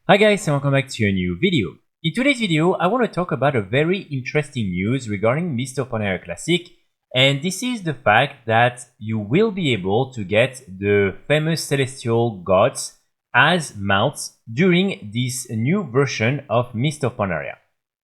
Hi guys and welcome back to a new video. In today's video, I want to talk about a very interesting news regarding Mist of Pandaria Classic, and this is the fact that you will be able to get the famous celestial gods as mounts during this new version of Mist of Pandaria.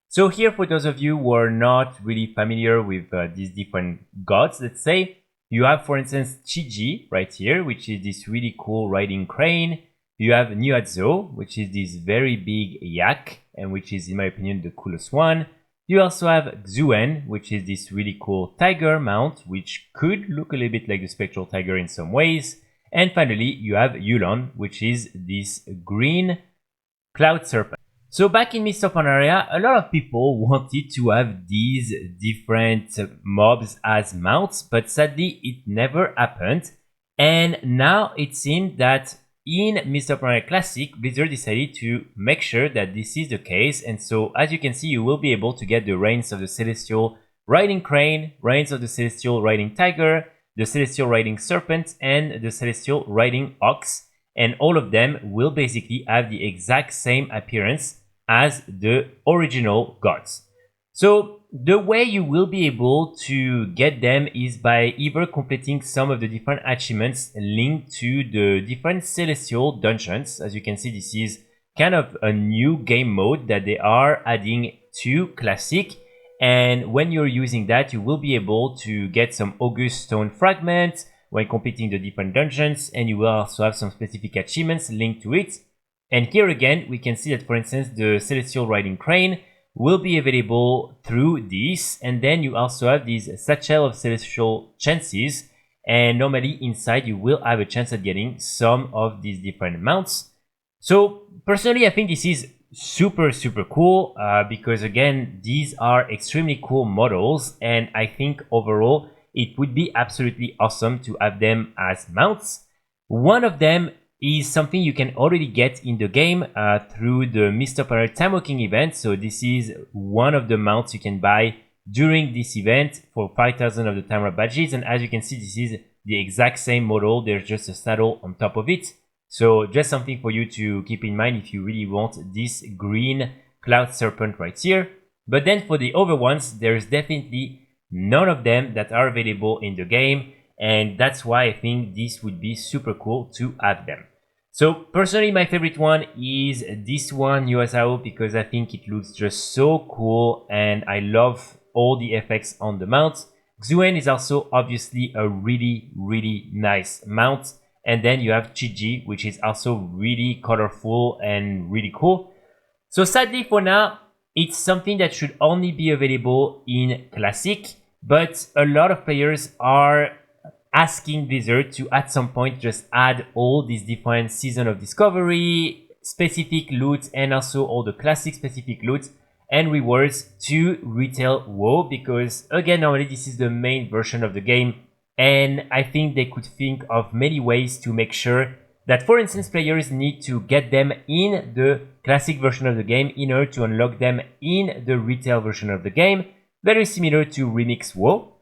So here, for those of you who are not really familiar with these different gods, let's say, you have for instance Chiji right here, which is this really cool riding crane. You have Niuzao, which is this very big yak, and which is, in my opinion, the coolest one. You also have Xuen, which is this really cool tiger mount, which could look a little bit like the spectral tiger in some ways. And finally, you have Yulon, which is this green cloud serpent. So back in Mist of Pandaria, a lot of people wanted to have these different mobs as mounts, but sadly it never happened. And now it seems that in Mist of Pandaria Classic, Blizzard decided to make sure that this is the case, and so as you can see, you will be able to get the Reigns of the Celestial Riding Crane, Reigns of the Celestial Riding Tiger, the Celestial Riding Serpent, and the Celestial Riding Ox, and all of them will basically have the exact same appearance as the original gods. So the way you will be able to get them is by either completing some of the different achievements linked to the different celestial dungeons. As you can see, this is kind of a new game mode that they are adding to Classic, and when you're using that, you will be able to get some August Stone fragments when completing the different dungeons, and you will also have some specific achievements linked to it. And here again, we can see that, for instance, the Celestial Riding Crane will be available through this, and then you also have these satchel of celestial chances, and normally inside you will have a chance at getting some of these different mounts. So personally, I think this is super cool because again, these are extremely cool models, and I think overall it would be absolutely awesome to have them as mounts. One of them is something you can already get in the game through the Mist of Pandaria Time Walking event. So this is one of the mounts you can buy during this event for 5,000 of the Time Warp badges. And as you can see, this is the exact same model. There's just a saddle on top of it. So just something for you to keep in mind if you really want this green cloud serpent right here. But then for the other ones, there's definitely none of them that are available in the game. And that's why I think this would be super cool to have them. So personally, my favorite one is this one, Niuzao, because I think it looks just so cool and I love all the effects on the mount. Xuen is also obviously a really nice mount. And then you have Chiji, which is also really colorful and really cool. So sadly for now, it's something that should only be available in Classic, but a lot of players are asking Blizzard to at some point just add all these different Season of Discovery, specific loot, and also all the Classic specific loot and rewards to retail WoW, because again, normally this is the main version of the game, and I think they could think of many ways to make sure that, for instance, players need to get them in the Classic version of the game in order to unlock them in the retail version of the game, very similar to Remix WoW.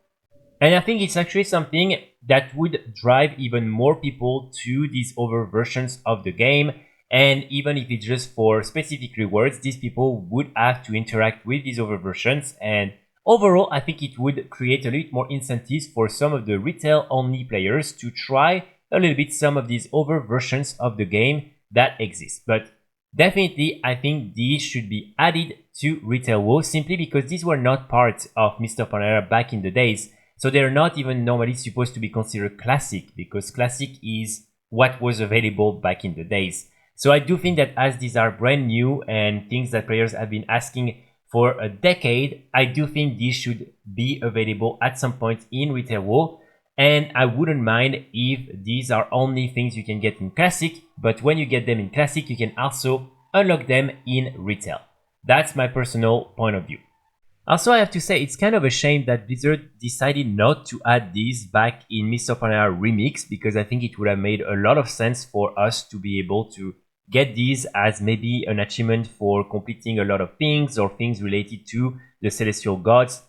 And I think it's actually something that would drive even more people to these other versions of the game. And even if it's just for specific rewards, these people would have to interact with these other versions. And overall, I think it would create a little more incentives for some of the retail-only players to try a little bit some of these other versions of the game that exist. But definitely, I think these should be added to retail WoW simply because these were not part of Mist of Pandaria back in the days. So they're not even normally supposed to be considered Classic, because Classic is what was available back in the days. So I do think that as these are brand new and things that players have been asking for a decade, I do think these should be available at some point in retail WoW. And I wouldn't mind if these are only things you can get in Classic, but when you get them in Classic, you can also unlock them in retail. That's my personal point of view. Also, I have to say, it's kind of a shame that Blizzard decided not to add these back in Mist of Pandaria Remix, because I think it would have made a lot of sense for us to be able to get these as maybe an achievement for completing a lot of things or things related to the Celestial Gods.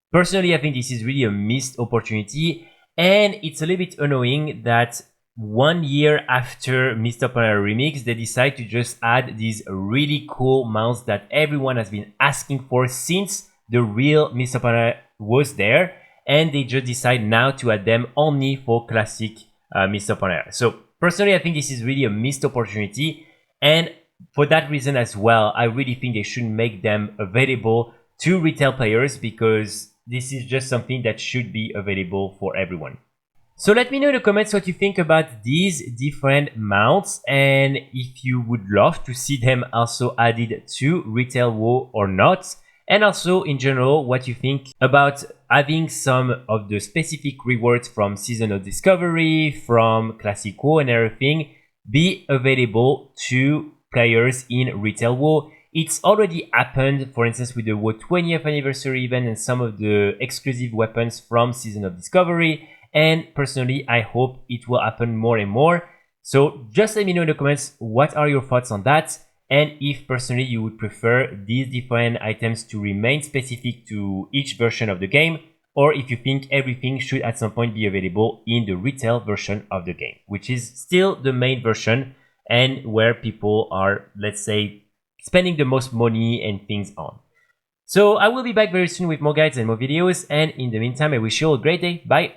Personally, I think this is really a missed opportunity, and it's a little bit annoying that 1 year after Mr. Panera Remix, they decide to just add these really cool mounts that everyone has been asking for since the real Mr. Panera was there, and they just decide now to add them only for classic Mr. Panera. So personally, I think this is really a missed opportunity, and for that reason as well, I really think they should make them available to retail players, because this is just something that should be available for everyone. So let me know in the comments what you think about these different mounts, and if you would love to see them also added to retail WoW or not, and also in general what you think about having some of the specific rewards from Season of Discovery, from Classic WoW and everything be available to players in retail WoW. It's already happened, for instance, with the WoW 20th anniversary event and some of the exclusive weapons from Season of Discovery. And personally, I hope it will happen more and more. So just let me know in the comments what are your thoughts on that, and if personally you would prefer these different items to remain specific to each version of the game, or if you think everything should at some point be available in the retail version of the game, which is still the main version and where people are, let's say, spending the most money and things on. So I will be back very soon with more guides and more videos, and in the meantime I wish you all a great day. Bye!